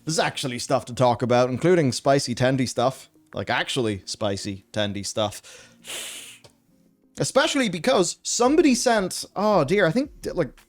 there's actually stuff to talk about, including spicy tendy stuff. Like, actually spicy tendy stuff. Especially because somebody sent, oh dear, I think, like,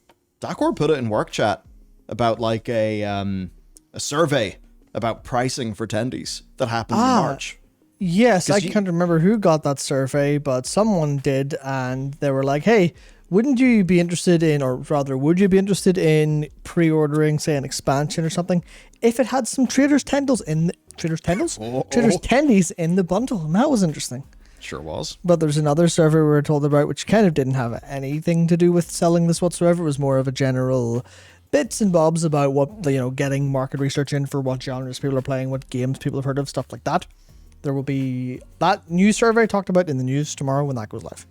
Dakor put it in work chat about, like, a survey about pricing for tendies that happened in March. Yes, I can't remember who got that survey, but someone did, and they were like, hey, wouldn't you be interested in, or rather, would you be interested in pre-ordering, say, an expansion or something, if it had some Traders Tendies in Traders Tendies in the bundle? And that was interesting. Sure was. But there's another survey we were told about, which kind of didn't have anything to do with selling this whatsoever. It was more of a general bits and bobs about what, getting market research in for what genres people are playing, what games people have heard of, stuff like that. There will be that news survey talked about in the news tomorrow when that goes live.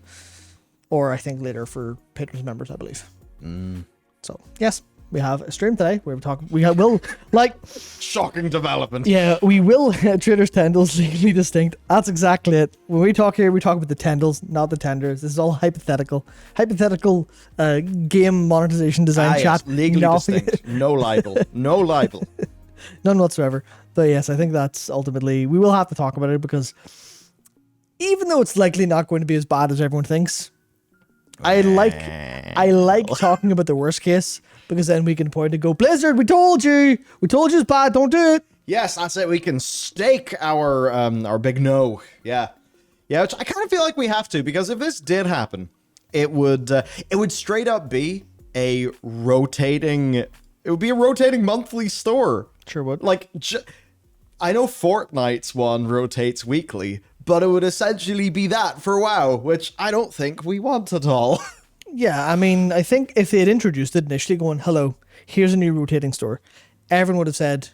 Or I think later for Patrons members, I believe. So, yes, we have a stream today where we'll shocking development. Yeah, we will Traders Tendals legally distinct. That's exactly it. When we talk here, we talk about the Tendals, not the tenders. This is all hypothetical. Hypothetical game monetization design chat. Yes, legally distinct. No libel. No libel. None whatsoever. But yes, I think that's ultimately, we will have to talk about it because even though it's likely not going to be as bad as everyone thinks, I like talking about the worst case because then we can point and go, Blizzard, we told you it's bad, don't do it. Yes, that's it. We can stake our big no. Yeah, which I kind of feel like we have to, because if this did happen, it would straight up be a rotating monthly store. Sure would. Like, I know Fortnite's one rotates weekly, but it would essentially be that for WoW, which I don't think we want at all. Yeah, I mean, I think if they had introduced it initially going, hello, here's a new rotating store, everyone would have said,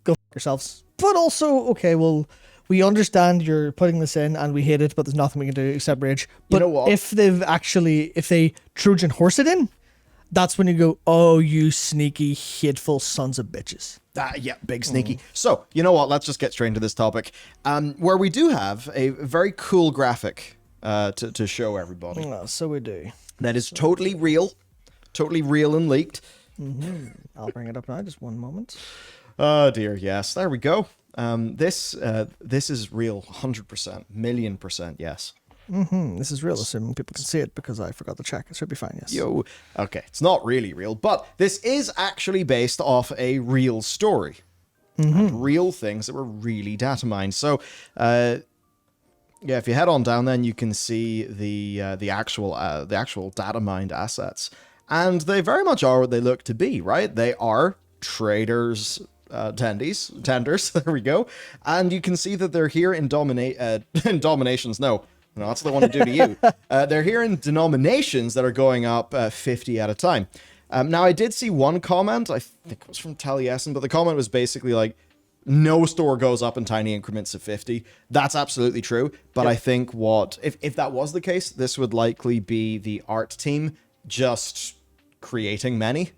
go f*** yourselves. But also, okay, well, we understand you're putting this in and we hate it, but there's nothing we can do except rage. But you know what? If they Trojan horse it in, that's when you go, oh, you sneaky, hateful sons of bitches. Yeah, big sneaky. So, you know what? Let's just get straight into this topic, where we do have a very cool graphic to show everybody. So we do. That is totally real and leaked. I'll bring it up now. Just one moment. Oh dear, yes. There we go. This is real, 100%, million percent, yes. This is real, assuming people can see it because I forgot to check. It should be fine, yes. Okay, it's not really real, but this is actually based off a real story. And real things that were really data mined. So, if you head on down, then you can see the actual data mined assets, and they very much are what they look to be, right? They are traders. Tenders. There we go, and you can see that they're here in dominations. No, that's the one to do to you. They're here in denominations that are going up 50 at a time. Now, I did see one comment, I think it was from Taliesin, but the comment was basically like, no store goes up in tiny increments of 50. That's absolutely true, but yep. I think if that was the case, this would likely be the art team just creating many,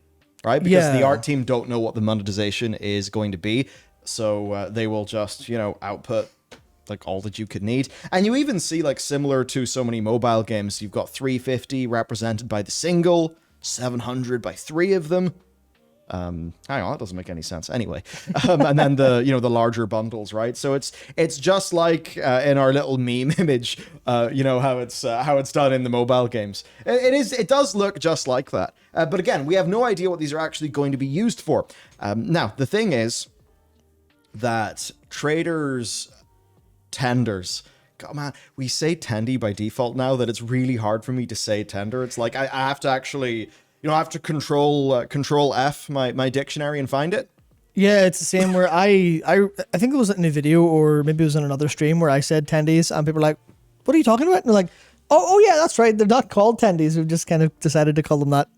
right? Because the art team don't know what the monetization is going to be, so they will just, output like all that you could need. And you even see, like, similar to so many mobile games, you've got 350 represented by the single, 700 by 3 of them. Hang on, that doesn't make any sense. Anyway, and then the larger bundles, right? So it's just like in our little meme image, how it's done in the mobile games. It does look just like that. But again, we have no idea what these are actually going to be used for. Now, the thing is that traders tenders. God, man, we say tendy by default now that it's really hard for me to say tender. It's like I have to actually, I have to control F my dictionary and find it. Yeah, it's the same where I think it was in a video or maybe it was in another stream where I said tendies and people were like, what are you talking about? And they're like, oh yeah, that's right. They're not called tendies. We've just kind of decided to call them that.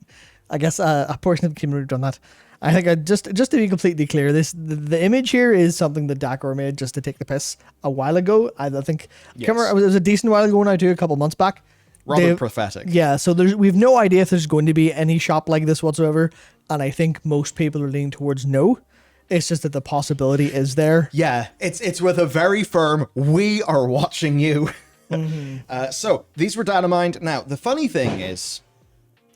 I guess a portion of the community have done that. I think just to be completely clear, the image here is something that Dakor made just to take the piss a while ago. I think yes. It was a decent while ago now too, a couple months back. Rather prophetic. Yeah, so we have no idea if there's going to be any shop like this whatsoever, and I think most people are leaning towards no. It's just that the possibility is there. Yeah, it's with a very firm, we are watching you. So these were data mined. Now, the funny thing is,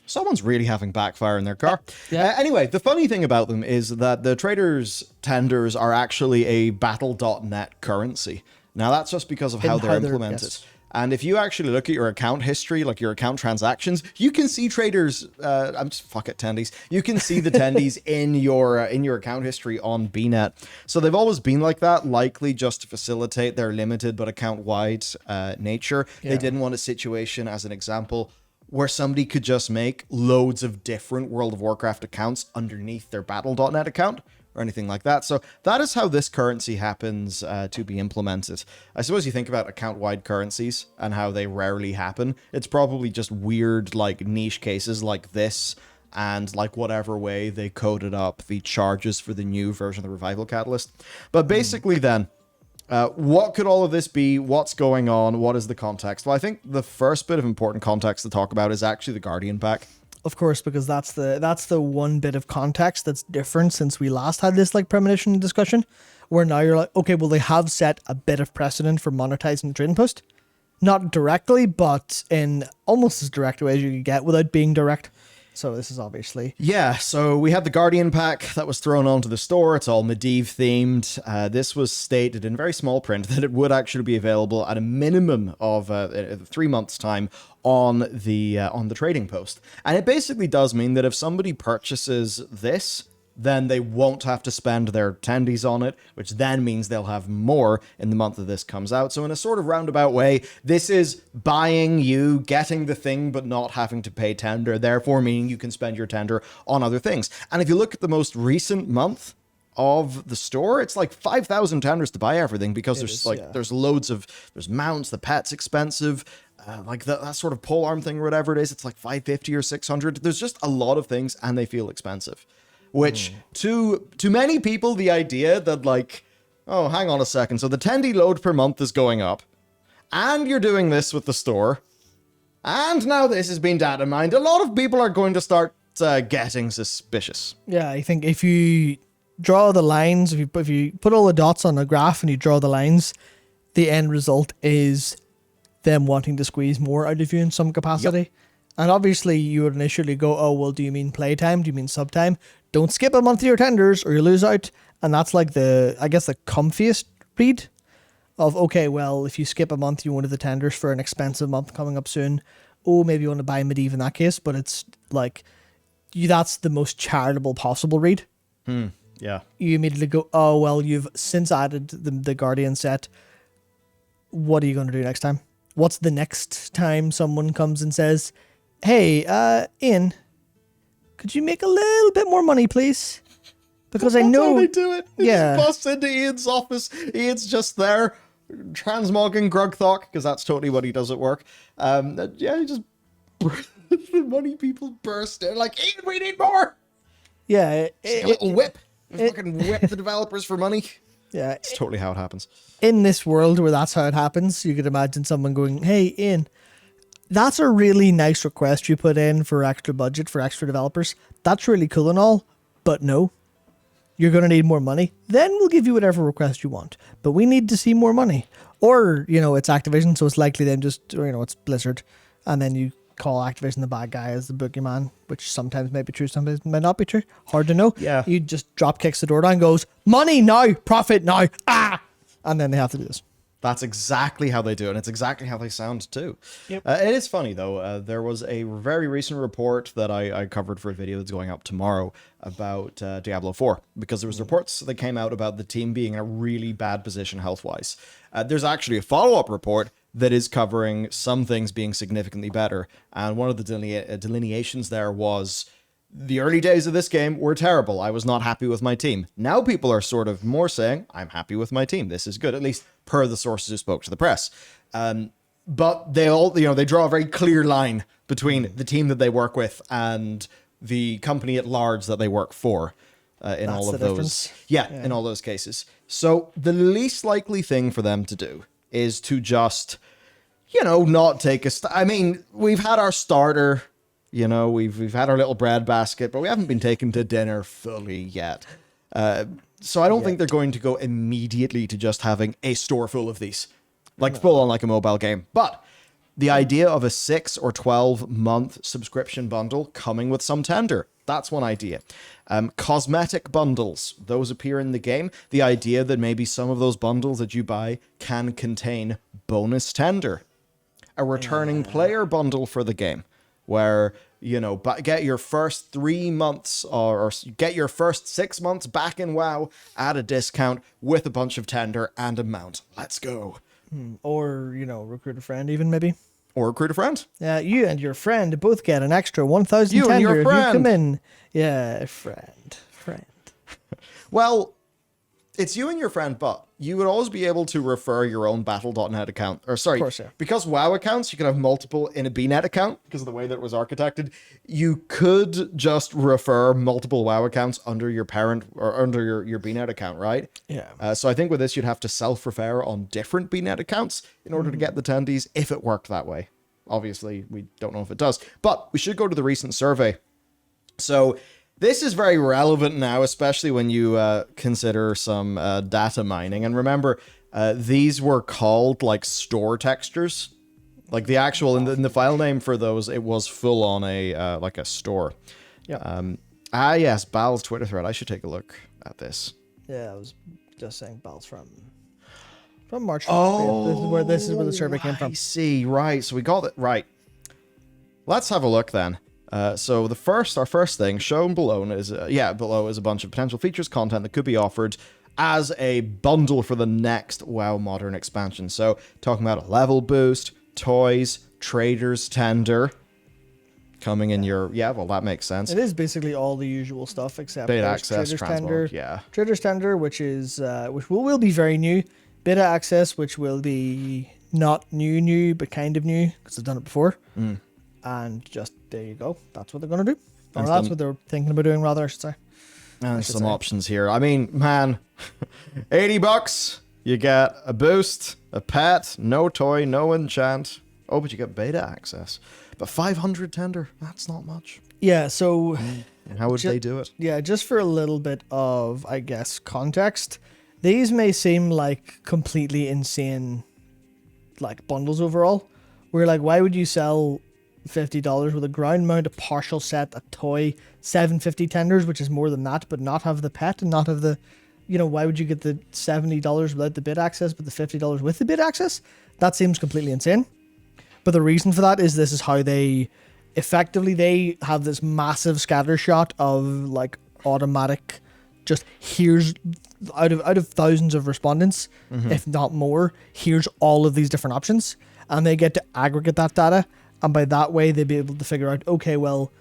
Someone's really having backfire in their car. Yeah. Anyway, the funny thing about them is that the traders' tenders are actually a battle.net currency. Now, that's just because of how they're implemented. Yes. And if you actually look at your account history, like your account transactions, you can see traders. Fuck it, tendies. You can see the tendies in your account history on BNet. So they've always been like that, likely just to facilitate their limited but account-wide nature. Yeah. They didn't want a situation, as an example, where somebody could just make loads of different World of Warcraft accounts underneath their Battle.net account or anything like that. So that is how this currency happens to be implemented. I suppose you think about account-wide currencies and how they rarely happen. It's probably just weird, like, niche cases like this and, like, whatever way they coded up the charges for the new version of the Revival Catalyst. But basically then, what could all of this be? What's going on? What is the context? Well, I think the first bit of important context to talk about is actually the Guardian pack. Of course, because that's the one bit of context that's different since we last had this like premonition discussion, where now you're like, okay, well, they have set a bit of precedent for monetizing the trading post. Not directly, but in almost as direct a way as you could get without being direct. So this is obviously... Yeah, so we had the Guardian pack that was thrown onto the store. It's all Medivh themed. This was stated in very small print that it would actually be available at a minimum of 3 months' time on the trading post. And it basically does mean that if somebody purchases this, then they won't have to spend their tendies on it, which then means they'll have more in the month that this comes out. So in a sort of roundabout way, this is buying you, getting the thing, but not having to pay tender, therefore meaning you can spend your tender on other things. And if you look at the most recent month of the store, it's like 5,000 tenders to buy everything, because there's loads of, there's mounts, the pet's expensive, like that sort of polearm thing or whatever it is, it's like 550 or 600. There's just a lot of things and they feel expensive. Which, to many people, the idea that, like, oh, hang on a second, so the tendy load per month is going up, and you're doing this with the store, and now this is being data mined, a lot of people are going to start getting suspicious. Yeah, I think if you draw the lines, if you put all the dots on a graph and you draw the lines, the end result is them wanting to squeeze more out of you in some capacity. Yep. And obviously, you would initially go, oh, well, do you mean playtime? Do you mean subtime? Don't skip a month of your tenders or you lose out. And that's like the comfiest read of, okay, well, if you skip a month, you wanted the tenders for an expensive month coming up soon. Oh, maybe you want to buy Medivh in that case. But it's like, that's the most charitable possible read. Yeah. You immediately go, oh, well, you've since added the Guardian set. What are you going to do next time? What's the next time someone comes and says, hey, Ian, could you make a little bit more money, please? Because I know... That's how they do it. They Yeah. just bust into Ian's office. Ian's just there, transmogging Grugthok, because that's totally what he does at work. Yeah, he just... the money people burst in, like, Ian, we need more! Yeah. A little whip. Fucking whip the developers for money. Yeah. It's totally how it happens. In this world where that's how it happens, you could imagine someone going, hey, Ian, that's a really nice request you put in for extra budget for extra developers. That's really cool and all, but no. You're going to need more money. Then we'll give you whatever request you want. But we need to see more money. Or, it's Activision, so it's likely then just, it's Blizzard. And then you call Activision the bad guy as the boogeyman, which sometimes may be true, sometimes may not be true. Hard to know. Yeah. You just drop kicks the door down and goes, money now, profit now, and then they have to do this. That's exactly how they do it, and it's exactly how they sound too. Yep. It is funny though. There was a very recent report that I covered for a video that's going up tomorrow about Diablo 4, because there was reports that came out about the team being in a really bad position health-wise. There's actually a follow-up report that is covering some things being significantly better, and one of the delineations there was, the early days of this game were terrible. I was not happy with my team. Now people are sort of more saying, I'm happy with my team. This is good, at least per the sources who spoke to the press. But they all, they draw a very clear line between the team that they work with and the company at large that they work for in all of those. Yeah, in all those cases. So the least likely thing for them to do is to just, not take I mean, we've had our starter. We've had our little bread basket, but we haven't been taken to dinner fully yet. So I don't think they're going to go immediately to just having a store full of these, like full on like a mobile game. But The idea of a 6 or 12-month subscription bundle coming with some tender. That's one idea. Cosmetic bundles. Those appear in the game. The idea that maybe some of those bundles that you buy can contain bonus tender. A returning player bundle for the game, where, you know, get your first 3 months or get your first 6 months back in WoW at a discount with a bunch of tender and a mount. Let's go. Or, you know, recruit a friend even, maybe. Or recruit a friend. Yeah, you and your friend both get an extra 1,000 You and tender your if you friend. come in. Yeah, friend. Well, it's you and your friend, but you would always be able to refer your own Battle.net account. Or sorry, Of course, yeah. because WoW accounts, you can have multiple in a BNet account because of the way that it was architected. You could just refer multiple WoW accounts under your parent or under your BNet account, right? Yeah. So I think with this, you'd have to self-refer on different BNet accounts in order to get the tendies if it worked that way. Obviously, we don't know if it does. But we should go to the recent survey. So this is very relevant now, especially when you consider some data mining. And remember, these were called like store textures. Like the actual, in the file name for those, it was full on a like a store. Yeah. Yes, Bal's Twitter thread. I should take a look at this. Yeah, I was just saying Bal's from March. Oh, this is where the survey came I from. see. Right. So we got it right. Let's have a look then. So our first thing shown below is below is a bunch of potential features, content that could be offered as a bundle for the next WoW Modern expansion. So talking about a level boost, toys, traders tender coming in your well, that makes sense. It is basically all the usual stuff except Beta there's access, Traders transmog, Tender, Traders Tender, which is which will be very new. Beta access, which will be not new, but kind of new because they've done it before. And just there you go. That's what they're going to do. Or that's what they're thinking about doing, rather, I should say. And some options here. I mean, man, $80, you get a boost, a pet, no toy, no enchant. Oh, but you get beta access. But 500 tender, that's not much. Yeah, so... And how would they do it? Yeah, just for a little bit of, I guess, context, these may seem like completely insane, like, bundles overall. Where, like, why would you sell $50 with a ground mount, a partial set, a toy, 750 tenders, which is more than that, but not have the pet and not have the, you know, why would you get the $70 without the bid access, but the $50 with the bid access? That seems completely insane. But the reason for that is this is how they effectively have this massive scatter shot of like automatic, just here's out of thousands of respondents, if not more, here's all of these different options, and they get to aggregate that data. And by that way, they'd be able to figure out, okay, well,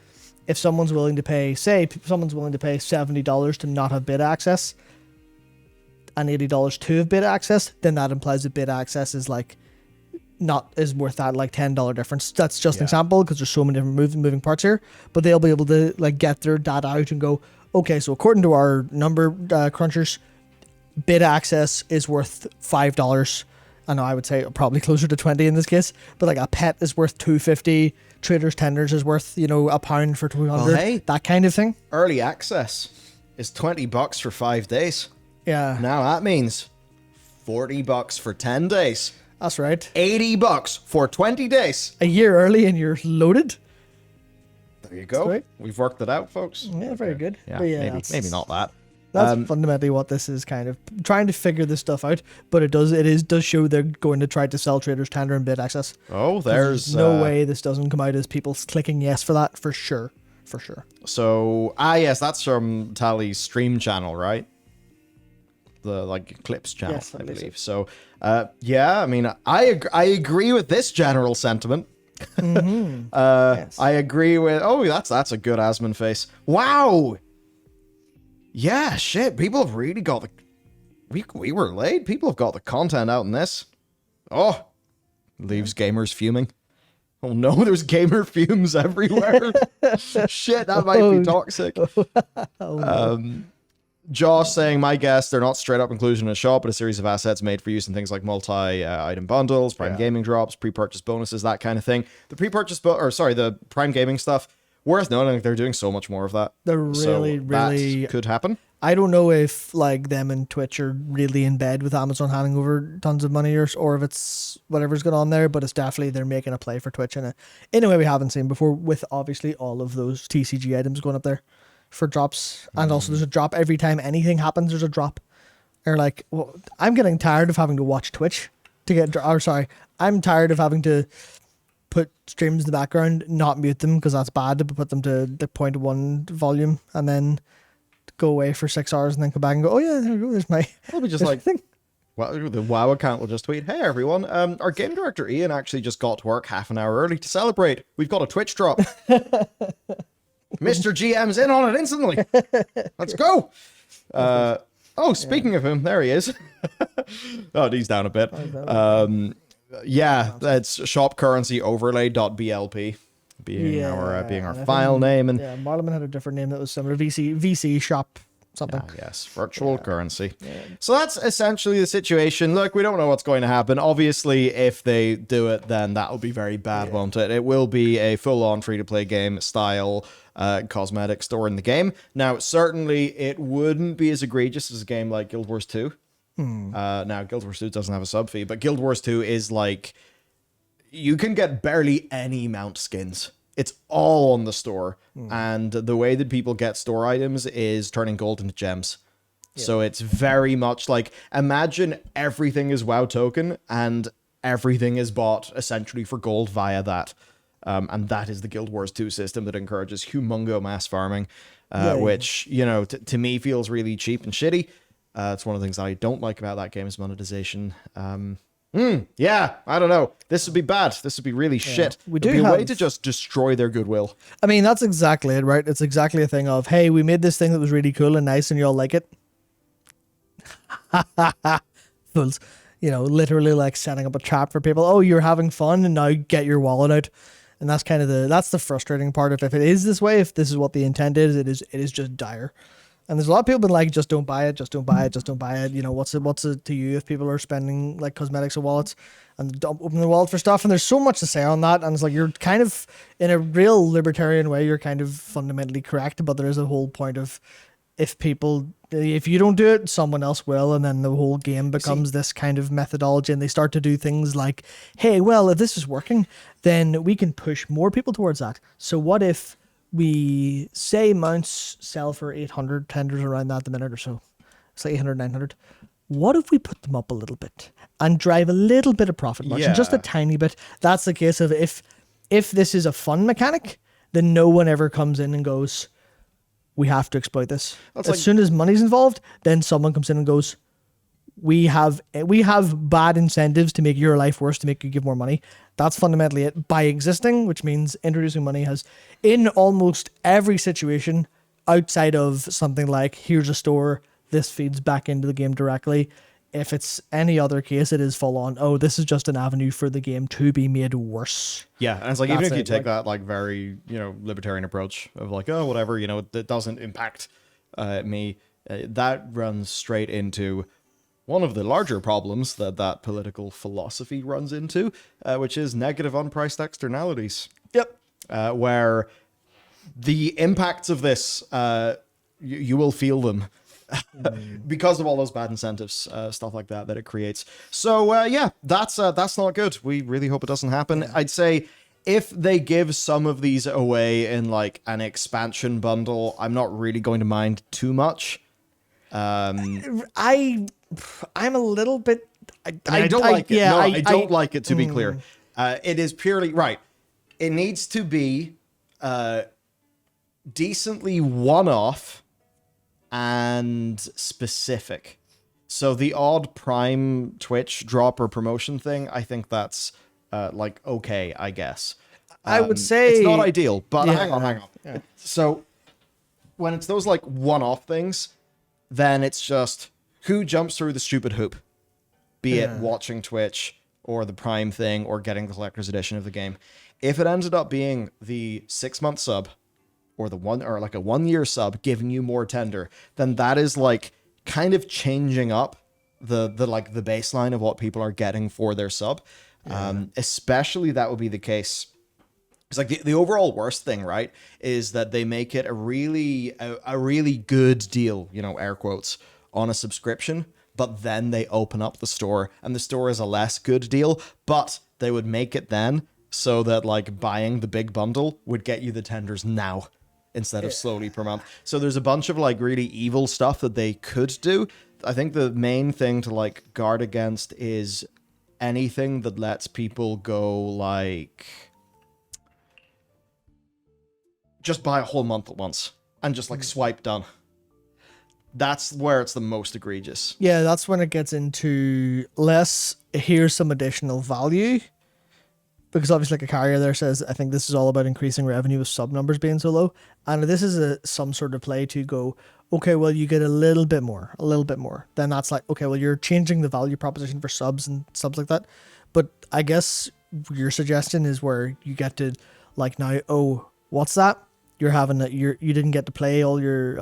if someone's willing to pay, say, someone's willing to pay $70 to not have bid access and $80 to have bid access, then that implies that bid access is like is worth that like $10 difference. That's just an example because there's so many different moving parts here. But they'll be able to like get their data out and go, okay, so according to our number crunchers, bid access is worth $5. I know I would say probably closer to 20 in this case, but like a pet is worth $2.50, traders tenders is worth, you know, £1 for 200, Well, hey, that kind of thing. Early access is $20 for 5 days. Yeah. Now that means $40 for 10 days. That's right. $80 for 20 days. A year early and you're loaded. There you go. Right. We've worked it out, folks. Yeah, very good. Yeah, But maybe not that. That's fundamentally what this is kind of trying to figure this stuff out, but it does show they're going to try to sell traders tender and bid access. Oh, there's no way this doesn't come out as people clicking yes for that for sure. So, yes, that's from Tally's stream channel, right? The like Clips channel, Yes, I believe. so. So, yeah, I mean, I agree with this general sentiment. Yes. I agree with. Oh, that's a good Asmon face. Wow. Yeah, shit. People have really got the. We were late. People have got the content out in this. Oh, leaves gamers fuming. Oh no, there's gamer fumes everywhere. Shit, that might be toxic. Josh saying, my guess, they're not straight up inclusion in a shop, but a series of assets made for use in things like multi-item bundles, Prime Gaming drops, pre-purchase bonuses, that kind of thing. The pre-purchase, the Prime Gaming stuff Worth noting, they're doing so much more of that. They're really, really. That could happen. I don't know if like them and Twitch are really in bed with Amazon handing over tons of money, or if it's whatever's going on there. But it's definitely they're making a play for Twitch in a way we haven't seen before. With obviously all of those TCG items going up there for drops, and also there's a drop every time anything happens. There's a drop. Or like, well, I'm getting tired of having to watch Twitch to get. Or sorry, I'm tired of having to put streams in the background, not mute them because that's bad, to put them to the 0.1 volume, and then go away for 6 hours and then come back and go, oh yeah, there we go, there's my. It'll be just like thing. Well, the WoW account will just tweet, "Hey everyone, our game director Ian actually just got to work half an hour early to celebrate. We've got a Twitch drop. Mr. GM's in on it instantly. Let's go." Speaking of him, there he is. Oh, he's down a bit. Yeah, that's shopcurrencyoverlay.blp being our file name, and Marleman had a different name that was similar. VC shop something. Yes, virtual currency. Yeah. So that's essentially the situation. Look, we don't know what's going to happen. Obviously, if they do it, then that'll be very bad, won't it? It will be a full-on free-to-play game style cosmetic store in the game. Now, certainly, it wouldn't be as egregious as a game like Guild Wars 2. Now, Guild Wars 2 doesn't have a sub fee, but Guild Wars 2 is like, you can get barely any mount skins. It's all on the store. And the way that people get store items is turning gold into gems. So it's very much like, imagine everything is WoW token and everything is bought essentially for gold via that. And that is the Guild Wars 2 system that encourages humongo mass farming, which, you know, to me feels really cheap and shitty. It's one of the things that I don't like about that game's monetization. Yeah, I don't know. This would be bad. This would be really shit. We It'd be a way to just destroy their goodwill. I mean, that's exactly it, right? It's exactly a thing of, hey, we made this thing that was really cool and nice and you all like it. Fools. You know, literally like setting up a trap for people. Oh, you're having fun and now get your wallet out. And that's kind of that's the frustrating part. If it is this way, if this is what the intent is, it is just dire. And there's a lot of people been like, just don't buy it, just don't buy it, just don't buy it. You know, what's it to you if people are spending like cosmetics or wallets and don't open their wallet for stuff? And there's so much to say on that. And it's like, you're kind of, in a real libertarian way, you're kind of fundamentally correct. But there is a whole point of, if you don't do it, someone else will. And then the whole game becomes this kind of methodology. And they start to do things like, hey, well, if this is working, then we can push more people towards that. So what if we say mounts sell for 800, tenders around that the minute or so. It's like 800, 900. What if we put them up a little bit and drive a little bit of profit margin, just a tiny bit? That's the case of if this is a fun mechanic, then no one ever comes in and goes, we have to exploit this. As soon as money's involved, then someone comes in and goes, we have bad incentives to make your life worse, to make you give more money. That's fundamentally it. By existing, which means introducing money, has, in almost every situation outside of something like, here's a store, this feeds back into the game directly. If it's any other case, it is full on, oh, this is just an avenue for the game to be made worse. Yeah, and it's like, even if you take that like very, you know, libertarian approach of like, oh, whatever, you know, that doesn't impact me, that runs straight into one of the larger problems that political philosophy runs into, which is negative unpriced externalities. Yep. Where the impacts of this, you will feel them because of all those bad incentives, stuff like that it creates. So yeah, that's not good. We really hope it doesn't happen. Yeah. I'd say if they give some of these away in like an expansion bundle, I'm not really going to mind too much. I'm a little bit. I don't like it. Yeah, I don't like it, to be clear. It is purely right. It needs to be decently one-off and specific. So the odd Prime Twitch drop or promotion thing, I think that's like okay, I guess. I would say it's not ideal, but hang on. Yeah. So when it's those like one-off things, then it's just who jumps through the stupid hoop, be it watching Twitch or the Prime thing or getting the collector's edition of the game. If it ended up being the 6-month sub or a 1 year sub giving you more tender, then that is like kind of changing up the baseline of what people are getting for their sub. Especially that would be the case. It's like the overall worst thing, right, is that they make it a really good deal, air quotes, on a subscription, but then they open up the store, and the store is a less good deal, but they would make it then so that, like, buying the big bundle would get you the tenders now instead of slowly per month. So there's a bunch of, like, really evil stuff that they could do. I think the main thing to, like, guard against is anything that lets people go, like, just buy a whole month at once and just, like, swipe done. That's where it's the most egregious. Yeah, that's when it gets into less, here's some additional value. Because obviously, like a carrier there says, I think this is all about increasing revenue with sub numbers being so low. And this is some sort of play to go, okay, well, you get a little bit more. Then that's like, okay, well, you're changing the value proposition for subs and subs like that. But I guess your suggestion is where you get to, like, now, oh, what's that? You're having that you didn't get to play all your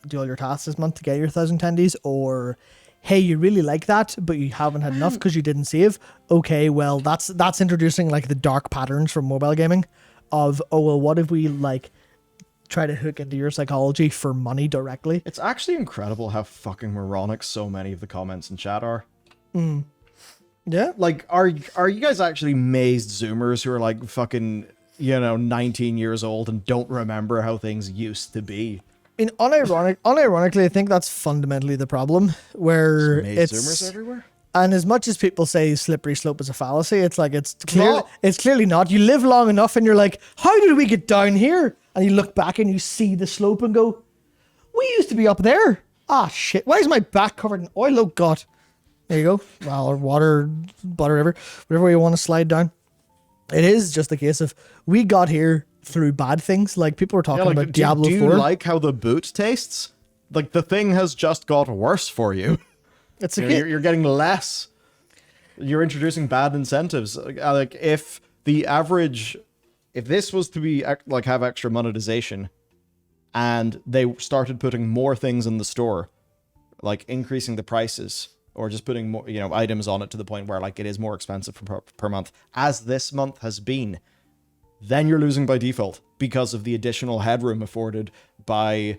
do all your tasks this month to get your 1,000 tendies, or hey, you really like that, but you haven't had enough because you didn't save. Okay, well, that's introducing, like, the dark patterns from mobile gaming of, oh, well, what if we, like, try to hook into your psychology for money directly? It's actually incredible how fucking moronic so many of the comments in chat are. Yeah. Like, are you guys actually mazed Zoomers who are, like, fucking, 19 years old and don't remember how things used to be? I mean, unironically, I think that's fundamentally the problem, where Mazed it's Zoomers everywhere? And as much as people say slippery slope is a fallacy, it's like it's clearly not. You live long enough and you're like, how did we get down here? And you look back and you see the slope and go, we used to be up there. Ah, shit. Why is my back covered in oil? Oh, God. There you go. Well, or water, whatever you want to slide down. It is just a case of we got here through bad things. Like, people were talking about Diablo 4. Do you like how the boot tastes? Like, the thing has just got worse for you. It's you're getting less. You're introducing bad incentives. Like, if this was to be, like, have extra monetization, and they started putting more things in the store, like increasing the prices, or just putting more, items on it to the point where, like, it is more expensive per month, as this month has been, then you're losing by default because of the additional headroom afforded by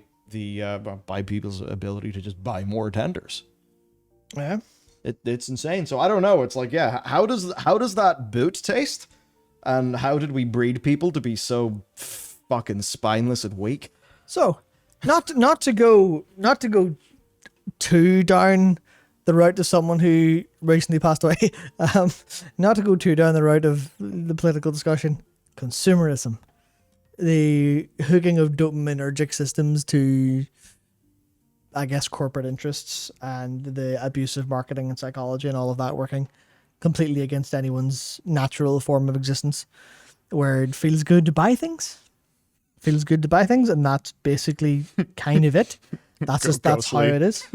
by people's ability to just buy more tenders. Yeah, it's insane. So I don't know. It's like, yeah, how does that boot taste, and how did we breed people to be so fucking spineless and weak? So, not to go too down the route of someone who recently passed away, not to go too down the route of the political discussion, consumerism, the hooking of dopaminergic systems to, I guess, corporate interests, and the abuse of marketing and psychology and all of that working completely against anyone's natural form of existence, where it feels good to buy things. And that's basically kind of it. That's how it is.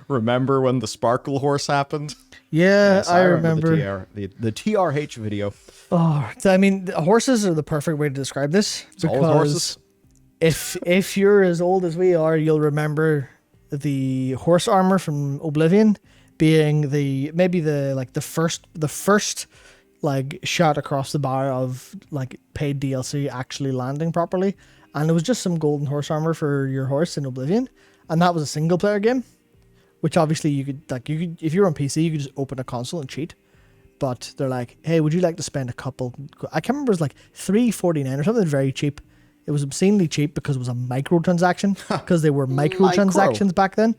Remember when the sparkle horse happened? Yeah, yes, I remember the TRH video. Oh, I mean, horses are the perfect way to describe this. It's all horses. If you're as old as we are, you'll remember the horse armor from Oblivion being the first like shot across the bar of, like, paid DLC actually landing properly, and it was just some golden horse armor for your horse in Oblivion, and that was a single player game, which obviously you could if you're on PC you could just open a console and cheat, but they're like, hey, would you like to spend a couple, I can't remember, it was like $3.49 or something very cheap. It was obscenely cheap because it was a microtransaction, because they were microtransactions back then,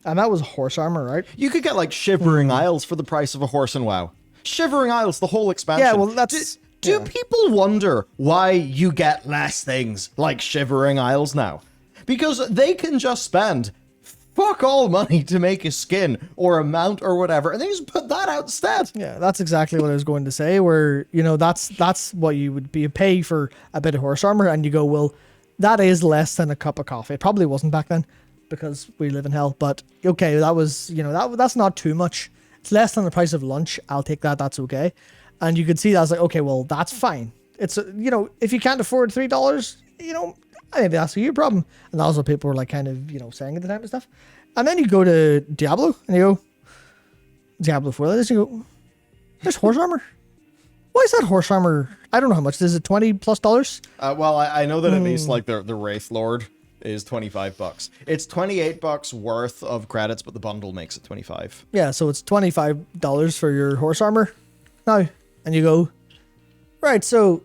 and that was horse armor, right? You could get, like, Shivering Isles for the price of a horse in WoW. Shivering Isles, the whole expansion. Yeah, well, that's... Do people wonder why you get less things like Shivering Isles now? Because they can just spend fuck all money to make a skin or a mount or whatever, and they just put that out instead. Yeah, that's exactly what I was going to say, where, that's what you would pay for a bit of horse armor, and you go, well, that is less than a cup of coffee. It probably wasn't back then, because we live in hell, but okay, that was, that's not too much. It's less than the price of lunch. I'll take that. That's okay. And you could see that. I was like, okay, well, that's fine. It's, if you can't afford $3, maybe that's your problem. And that was what people were, like, kind of, saying at the time and stuff. And then you go to Diablo and you go, Diablo 4, and you go, there's horse armor. Why is that horse armor? I don't know how much. Is it $20+? Well, I know that at least like the Wraith Lord is $25. It's $28 worth of credits, but the bundle makes it 25. Yeah, so it's $25 for your horse armor now. And you go, right, so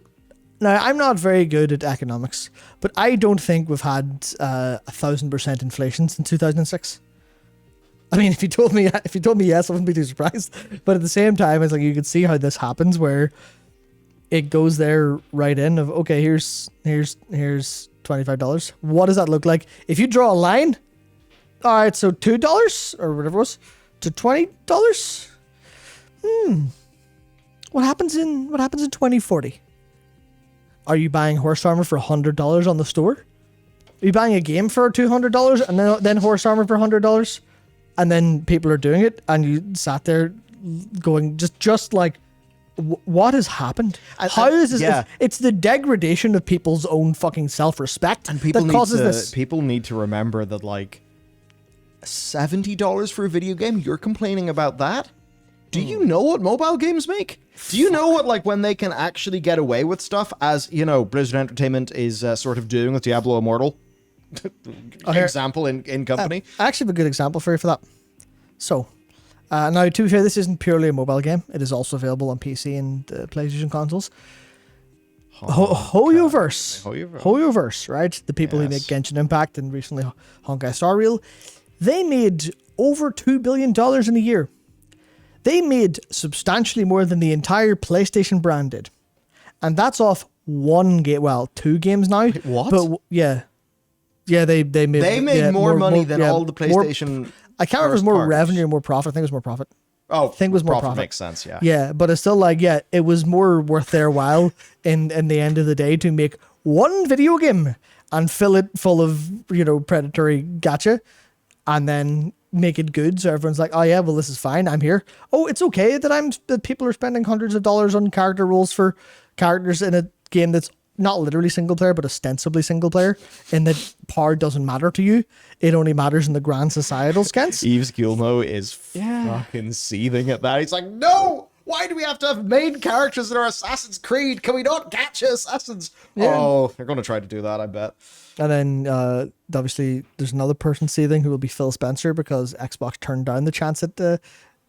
now I'm not very good at economics, but I don't think we've had 1,000% inflation since 2006. I mean, if you told me yes, I wouldn't be too surprised. But at the same time, it's like you could see how this happens, where it goes there right in of, okay, here's $25. What does that look like if you draw a line? All right, so $2 or whatever it was to $20. What happens in 2040? Are you buying horse armor for $100 on the store? Are you buying a game for $200 and then horse armor for $100? And then people are doing it, and you sat there going, just like, what has happened? How is this? Yeah. It's the degradation of people's own fucking self-respect And people that causes this. People need to remember that, like, $70 for a video game, you're complaining about that? Do you know what mobile games make? Do you know what, like, when they can actually get away with stuff, as, you know, Blizzard Entertainment is sort of doing with Diablo Immortal? Example in company. I actually have a good example for you for that. So, now to be fair, this isn't purely a mobile game. It is also available on PC and PlayStation consoles. Hoyoverse, right? The people who make Genshin Impact and recently Honkai Star Rail, they made over $2 billion in a year. They made substantially more than the entire PlayStation brand did. And that's off one game, well, 2 games now. What? But yeah. Yeah, they made more money than all the PlayStation. I can't remember if it was more revenue or more profit. I think it was more profit. Oh, I think it was more profit. Makes sense, yeah. Yeah, but it's still like, yeah, it was more worth their while in the end of the day to make one video game and fill it full of, you know, predatory gacha, and then make it good. So everyone's like, oh yeah, well, this is fine. I'm here. Oh, it's okay that people are spending hundreds of dollars on character roles for characters in a game that's not literally single player, but ostensibly single player, in that power doesn't matter to you. It only matters in the grand societal sense. Yves Guillemot is fucking seething at that. He's like, no! Why do we have to have main characters in our Assassin's Creed? Can we not gacha assassins? Yeah. Oh, they're going to try to do that, I bet. And then, obviously, there's another person seething who will be Phil Spencer, because Xbox turned down the chance at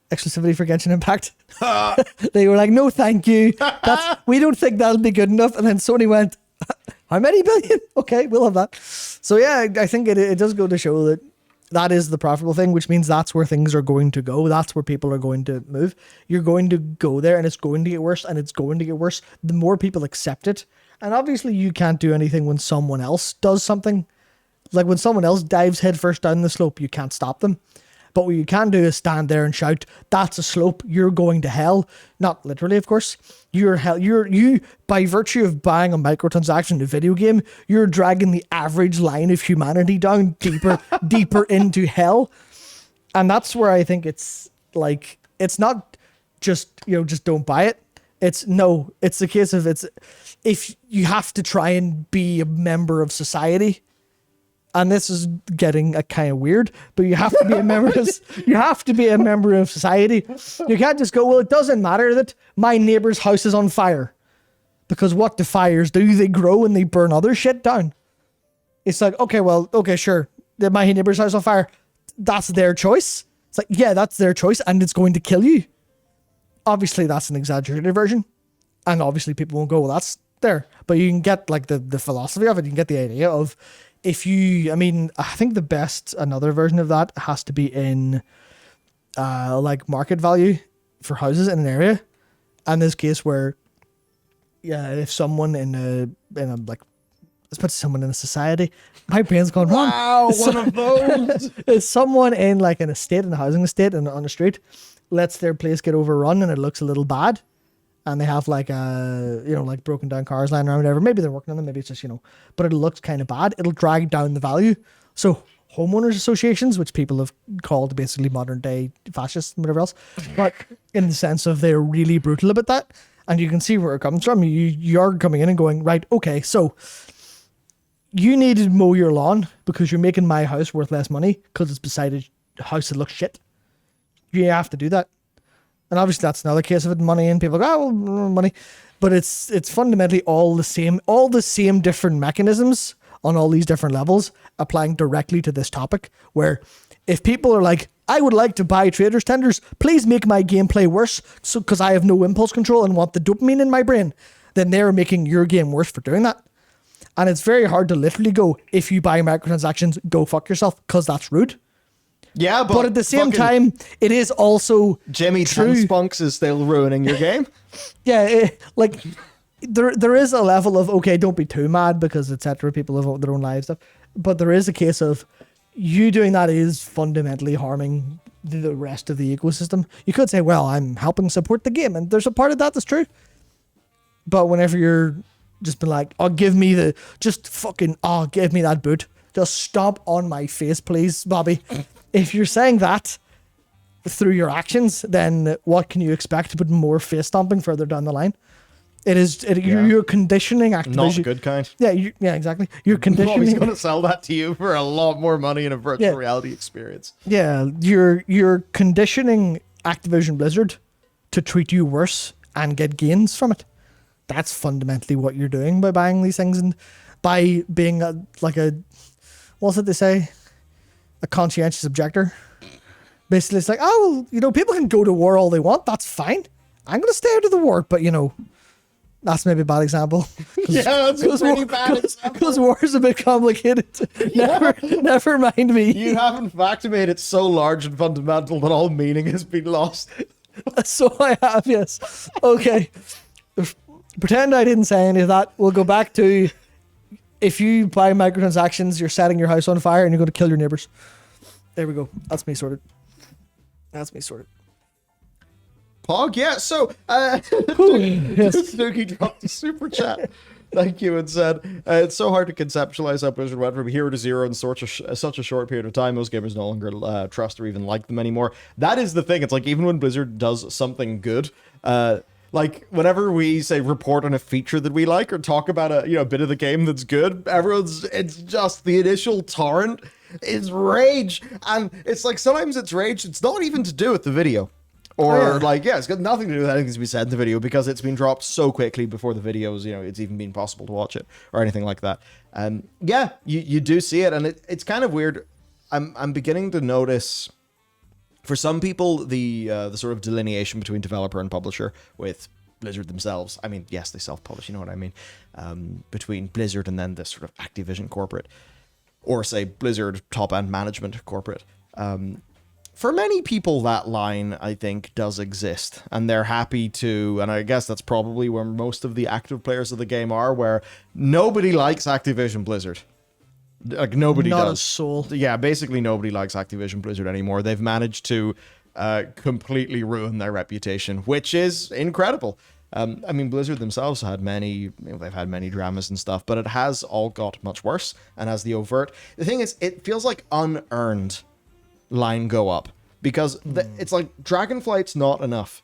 exclusivity for Genshin Impact. They were like, no, thank you. We don't think that'll be good enough. And then Sony went, how many billion? Okay, we'll have that. So yeah, I think it does go to show that is the profitable thing, which means that's where things are going to go. That's where people are going to move. You're going to go there, and it's going to get worse, and it's going to get worse. The more people accept it. And obviously you can't do anything when someone else does something. Like when someone else dives headfirst down the slope, you can't stop them. But what you can do is stand there and shout, that's a slope, you're going to hell. Not literally, of course. You, by virtue of buying a microtransaction in a video game, you're dragging the average line of humanity down deeper into hell. And that's where I think it's like, it's not just, you know, just don't buy it. It's the case of if you have to try and be a member of society. And this is getting a kind of weird, but you have to be a member of, society. You can't just go, well, it doesn't matter that my neighbor's house is on fire. Because what do fires do? They grow and they burn other shit down. It's like, okay, sure. My neighbor's house on fire. That's their choice. It's like, yeah, that's their choice, and it's going to kill you. Obviously, that's an exaggerated version. And obviously people won't go, well, that's there. But you can get like the philosophy of it. You can get the idea of, I think the best, another version of that has to be in like market value for houses in an area. And this case where, yeah, if someone in a like, let's put someone in a society, my brain's gone wrong. Wow, one of those. If someone in like an estate, in a housing estate and on the street, lets their place get overrun and it looks a little bad, and they have like like broken down cars lying around, whatever. Maybe they're working on them, maybe it's just, but it looks kind of bad. It'll drag down the value. So homeowners associations, which people have called basically modern day fascists and whatever else, but in the sense of they're really brutal about that. And you can see where it comes from. You're coming in and going, right, okay, so you need to mow your lawn because you're making my house worth less money because it's beside a house that looks shit. You have to do that. And obviously that's another case of it, money, and people go, oh, well, money. But it's fundamentally all the same different mechanisms on all these different levels applying directly to this topic, where if people are like, I would like to buy traders tenders, please make my gameplay worse so because I have no impulse control and want the dopamine in my brain, then they're making your game worse for doing that. And it's very hard to literally go, if you buy microtransactions, go fuck yourself, because that's rude. Yeah, But at the same time, it is also Jimmy true. Spunks is still ruining your game. Yeah, like there is a level of, okay, don't be too mad because etc. People have their own lives stuff, but there is a case of you doing that is fundamentally harming the rest of the ecosystem. You could say, well, I'm helping support the game, and there's a part of that that's true. But whenever you're just been like, oh, give me that boot, just stomp on my face, please, Bobby. If you're saying that through your actions, then what can you expect but more face stomping further down the line? You're conditioning Activision. Not the good kind. Yeah, exactly. You're conditioning. He's going to sell that to you for a lot more money in a virtual reality experience. Yeah, you're conditioning Activision Blizzard to treat you worse and get gains from it. That's fundamentally what you're doing by buying these things and by being what's it they say? A conscientious objector. Basically, it's like, oh, well, people can go to war all they want. That's fine. I'm going to stay out of the war, but that's maybe a bad example. Yeah, that's a pretty bad example. Because war is a bit complicated. Never mind me. You have in fact made it so large and fundamental that all meaning has been lost. So I have, yes. Okay. Pretend I didn't say any of that. We'll go back to, if you buy microtransactions, you're setting your house on fire and you're going to kill your neighbors. There we go. That's me sorted. Pog, yeah, so Dookie dropped a super chat. Thank you, and said, it's so hard to conceptualize how Blizzard went from hero to zero in such a short period of time. Most gamers no longer trust or even like them anymore. That is the thing. It's like, even when Blizzard does something good, like whenever we say report on a feature that we like or talk about a bit of the game that's good, it's just the initial torrent is rage. And it's like, sometimes it's rage, it's not even to do with the video. Or it's got nothing to do with anything to be said in the video because it's been dropped so quickly before the videos, it's even been possible to watch it or anything like that. You do see it, and it's kind of weird. I'm beginning to notice, for some people, the sort of delineation between developer and publisher with Blizzard themselves. I mean, yes, they self-publish, you know what I mean? Between Blizzard and then this sort of Activision corporate, or say Blizzard top-end management corporate. For many people, that line, I think, does exist, and they're happy to, and I guess that's probably where most of the active players of the game are, where nobody likes Activision Blizzard. Like, nobody does. Not a soul. Yeah, basically nobody likes Activision Blizzard anymore. They've managed to completely ruin their reputation, which is incredible. I mean, Blizzard themselves had they've had many dramas and stuff, but it has all got much worse, and as the thing is, it feels like unearned line go up, because it's like Dragonflight's not enough.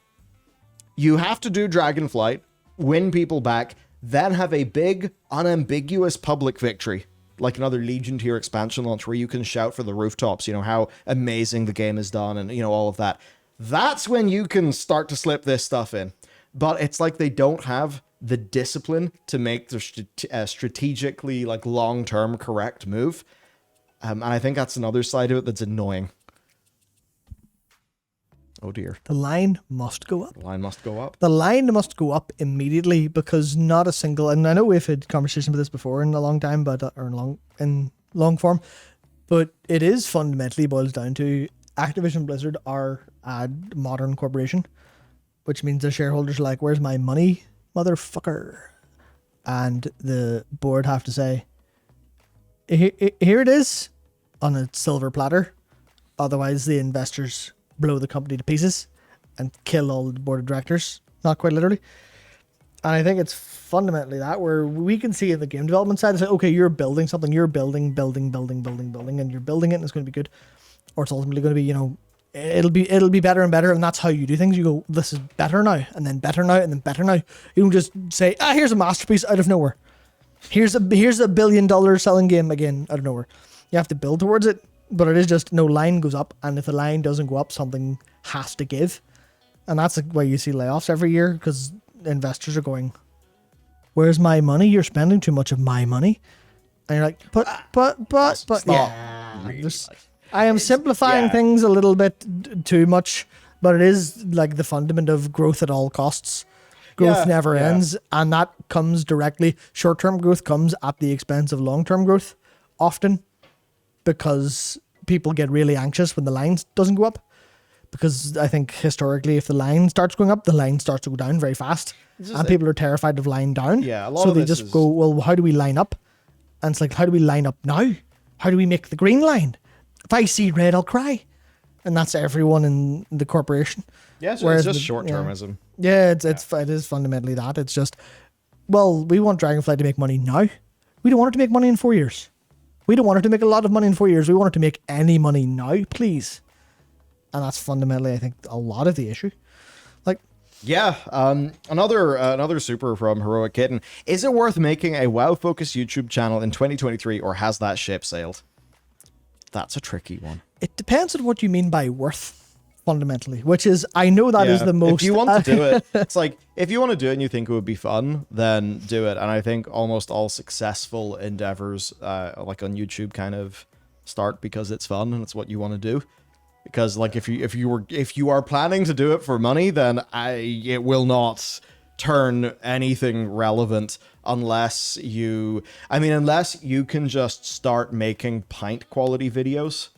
You have to do Dragonflight, win people back, then have a big, unambiguous public victory, like another Legion tier expansion launch where you can shout for the rooftops, how amazing the game is done and, all of that. That's when you can start to slip this stuff in. But it's like they don't have the discipline to make the strategically, like, long-term correct move. And I think that's another side of it that's annoying. Oh dear. The line must go up. The line must go up. The line must go up immediately, because not a single, and I know we've had conversations with this before in a long time, in long form, but it is fundamentally boils down to Activision Blizzard are a modern corporation, which means the shareholders are like, where's my money, motherfucker? And the board have to say, here it is on a silver platter. Otherwise, the investors blow the company to pieces and kill all the board of directors. Not quite literally. And I think it's fundamentally that, where we can see in the game development side, it's like, okay, you're building something, you're building, and you're building it, and it's going to be good. Or it's ultimately going to be, it'll be better and better, and that's how you do things. You go, this is better now, and then better now, and then better now. You don't just say, here's a masterpiece out of nowhere. Here's a $1 billion selling game again out of nowhere. You have to build towards it, but it is just, line goes up, and if the line doesn't go up, something has to give. And that's why you see layoffs every year, because investors are going, where's my money? You're spending too much of my money. And you're like, but Stop. yeah. Really, I am simplifying things a little bit too much, but it is like the fundament of growth at all costs. Growth never ends, and that comes directly. Short-term growth comes at the expense of long-term growth, often, because people get really anxious when the line doesn't go up. Because I think historically, if the line starts going up, the line starts to go down very fast, and people are terrified of lying down. Yeah, a lot so of they this just is... go, well, how do we line up? And it's like, how do we line up now? How do we make the green line? If I see red, I'll cry. And that's everyone in the corporation. Yeah, so it's just short-termism. Yeah, it is fundamentally that. It's just, well, we want Dragonfly to make money now. We don't want it to make money in 4 years. We don't want it to make a lot of money in 4 years. We want it to make any money now, please. And that's fundamentally, I think, a lot of the issue. Like, yeah, another super from Heroic Kitten. Is it worth making a WoW-focused YouTube channel in 2023, or has that ship sailed? That's a tricky one. It depends on what you mean by worth, fundamentally, which is, I know that is the most... If you want to do it, it's like, if you want to do it and you think it would be fun, then do it. And I think almost all successful endeavors, like on YouTube, kind of start because it's fun and it's what you want to do. Because like if you are planning to do it for money, then it will not turn anything relevant unless you can just start making pint quality videos.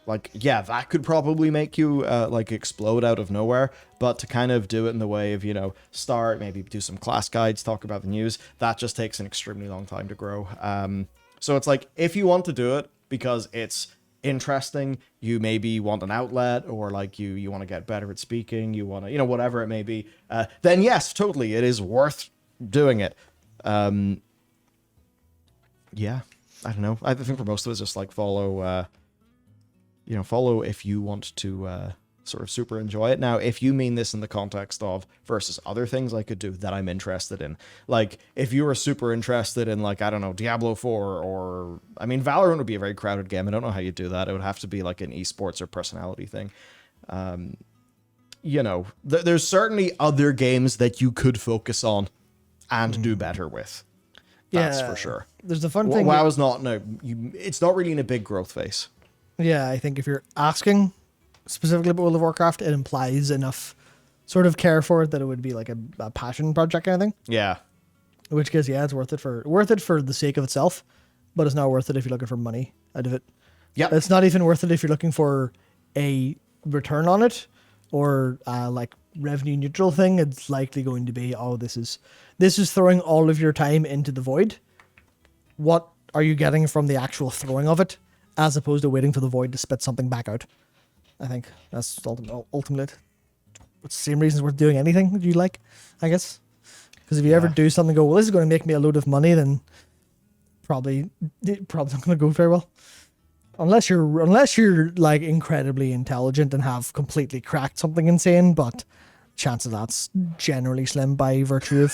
Like, yeah, that could probably make you like explode out of nowhere, but to kind of do it in the way of, you know, start, maybe do some class guides, talk about the news, that just takes an extremely long time to grow. So it's like, if you want to do it because it's interesting, you maybe want an outlet, or like you want to get better at speaking, you want to, you know, whatever it may be, then yes, totally, it is worth doing it. Yeah, I don't know. I think for most of us, just like follow if you want to sort of super enjoy it. Now, if you mean this in the context of versus other things I could do that I'm interested in, like if you were super interested in, like, I don't know, Diablo 4, or I mean, Valorant would be a very crowded game. I don't know how you do that. It would have to be like an esports or personality thing. You know, there's certainly other games that you could focus on and do better with. That's for sure. There's the fun thing. WoW is not, it's not really in a big growth phase. Yeah, I think if you're asking specifically about World of Warcraft, it implies enough sort of care for it that it would be like a passion project kind of thing. Yeah. In which case, yeah, it's worth it for the sake of itself, but it's not worth it if you're looking for money out of it. Yeah. It's not even worth it if you're looking for a return on it, or like revenue neutral thing. It's likely going to be, oh, this is throwing all of your time into the void. What are you getting from the actual throwing of it, as opposed to waiting for the void to spit something back out? I think that's ultimately it. It's the same reasons worth doing anything that you like, I guess. Because if you ever do something, go, well, this is going to make me a load of money, then probably not going to go very well. Unless you're like incredibly intelligent and have completely cracked something insane, but chance of that's generally slim by virtue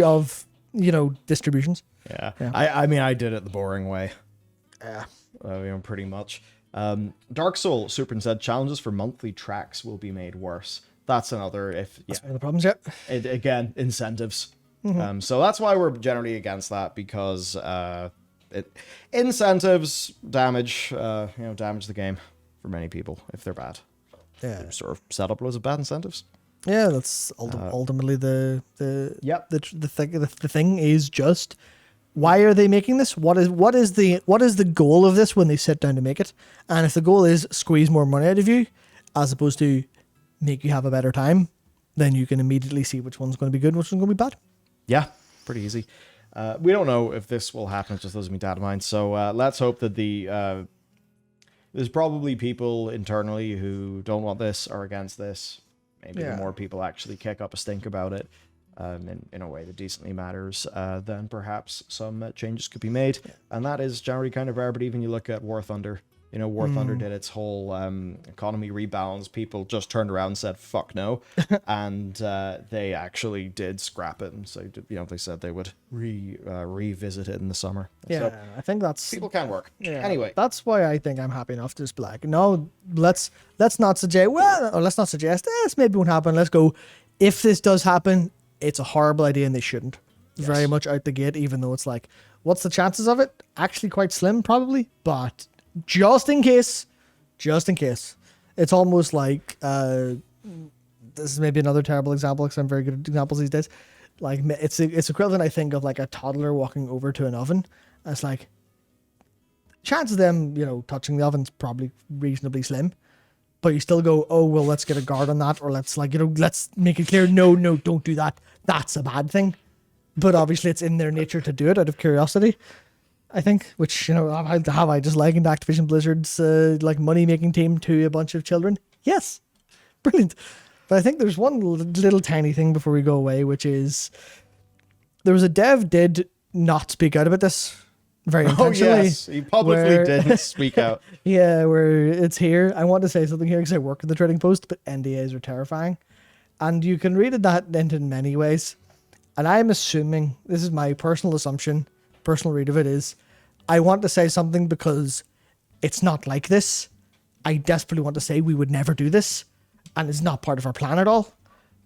of you know, distributions. Yeah. I mean, I did it the boring way. Yeah. Pretty much. Dark Soul Super said challenges for monthly tracks will be made worse. That's another That's one of the problems. Yeah. Again, incentives. So that's why we're generally against that, because incentives damage the game for many people if they're bad. Yeah. They're sort of set up loads of bad incentives. Yeah, that's ultimately the thing is just, why are they making this? What is the goal of this when they sit down to make it? And if the goal is squeeze more money out of you, as opposed to make you have a better time, then you can immediately see which one's going to be good and which one's going to be bad. Yeah, pretty easy. We don't know if this will happen. It just doesn't mean data mine. So let's hope that there's probably people internally who don't want this or against this. Maybe the more people actually kick up a stink about it in a way that decently matters, then perhaps some changes could be made. Yeah. And that is generally kind of rare, but even you look at War Thunder, War Thunder did its whole economy rebalance. People just turned around and said, fuck no. And they actually did scrap it. And so, they said they would revisit it in the summer. Yeah, So I think that's... people can work. Yeah, Anyway. that's why I think I'm happy enough to just be like, no, let's not suggest, this maybe won't happen. Let's go, if this does happen, it's a horrible idea and they shouldn't. Yes. Very much out the gate, even though it's like, what's the chances of it? Actually quite slim, probably, but just in case, it's almost like, this is maybe another terrible example because I'm very good at examples these days. Like, it's equivalent, I think, of like a toddler walking over to an oven. And it's like, chance of them, touching the oven's probably reasonably slim. But you still go, oh, well, let's get a guard on that. Or let's let's make it clear, no, don't do that. That's a bad thing. But obviously it's in their nature to do it out of curiosity, I think. Which, have I just likened Activision Blizzard's money-making team to a bunch of children? Yes. Brilliant. But I think there's one little tiny thing before we go away, which is there was a dev did not speak out about this very intentionally. Oh, yes. He publicly didn't speak out. Yeah, where it's here. I want to say something here because I work at the Trading Post, but NDAs are terrifying. And you can read that in many ways. And I'm assuming, this is my personal assumption, personal read of it is, I want to say something because it's not like this. I desperately want to say we would never do this. And it's not part of our plan at all.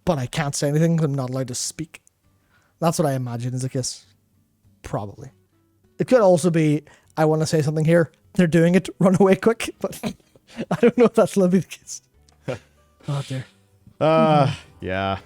But I can't say anything because I'm not allowed to speak. That's what I imagine is the case. Probably. It could also be, I want to say something here. They're doing it. Run away quick. But I don't know if that's going to be the case. Oh, dear. Yeah.